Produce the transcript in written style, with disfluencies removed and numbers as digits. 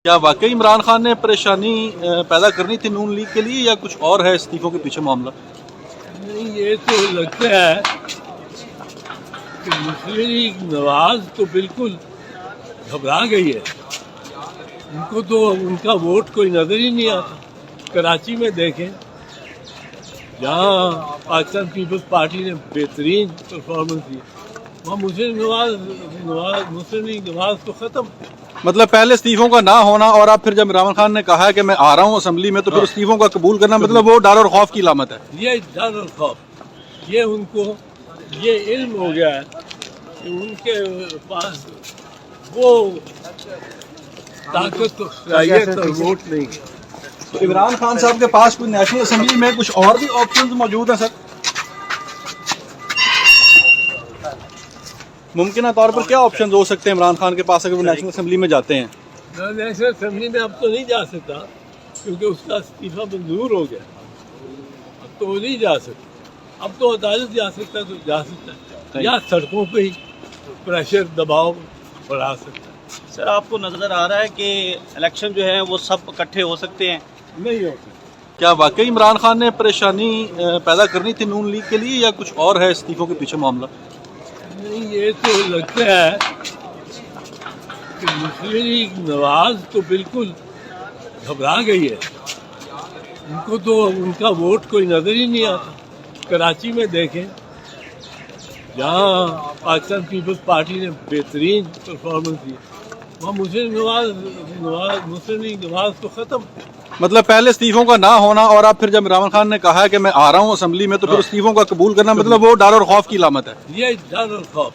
کیا واقعی عمران خان نے پریشانی پیدا کرنی تھی نون لیگ کے لیے یا کچھ اور ہے استعفوں کے پیچھے معاملہ؟ نہیں، یہ تو لگتا ہے کہ مسلم لیگ نواز تو بالکل گھبرا گئی ہے. ان کو تو ان کا ووٹ کوئی نظر ہی نہیں آتا. کراچی میں دیکھیں جہاں پاکستان پیپلز پارٹی نے بہترین پرفارمنس دی، وہاں مسلم لیگ نواز تو ختم. مطلب پہلے استعفوں کا نہ ہونا اور اب پھر جب عمران خان نے کہا ہے کہ میں آ رہا ہوں اسمبلی میں تو پھر استعفوں کا قبول کرنا، مطلب وہ ڈر اور خوف کی علامت ہے. یہ ڈر اور خوف، یہ ان کو یہ علم ہو گیا ہے کہ ان کے پاس وہ طاقت و صلاحیت اور ووٹ نہیں ہے. تو عمران خان صاحب کے پاس کوئی نیشنل اسمبلی میں کچھ اور بھی آپشنز موجود ہیں سر؟ ممکنہ طور پر کیا آپشنز ہو سکتے ہیں عمران خان کے پاس اگر وہ نیشنل اسمبلی میں جاتے ہیں؟ نیشنل اسمبلی میں اب تو نہیں جا سکتا کیونکہ اس کا استعفیٰ منظور ہو گیا. اب تو وہ نہیں جا سکتا. اب تو عدالت جا سکتا ہے تو جا سکتا ہے، یا سڑکوں پہ ہی پریشر دباؤ بڑھا سکتا ہے. سر آپ کو نظر آ رہا ہے کہ الیکشن جو ہے وہ سب اکٹھے ہو سکتے ہیں؟ نہیں ہو سکتا. کیا واقعی عمران خان نے پریشانی پیدا کرنی تھی نون لیگ کے لیے یا کچھ اور ہے استعفوں کے پیچھے معاملہ؟ نہیں، یہ تو لگتا ہے کہ مسلم لیگ نواز تو بالکل گھبرا گئی ہے. ان کو تو ان کا ووٹ کوئی نظر ہی نہیں آتا. کراچی میں دیکھیں جہاں پاکستان پیپلز پارٹی نے بہترین پرفارمنس دی، وہاں مسلم لیگ نواز تو ختم. مطلب پہلے استعفوں کا نہ ہونا اور اب پھر جب عمران خان نے کہا ہے کہ میں آ رہا ہوں اسمبلی میں تو پھر استعفوں کا قبول کرنا، مطلب وہ ڈر اور خوف کی علامت ہے. یہ ڈر اور خوف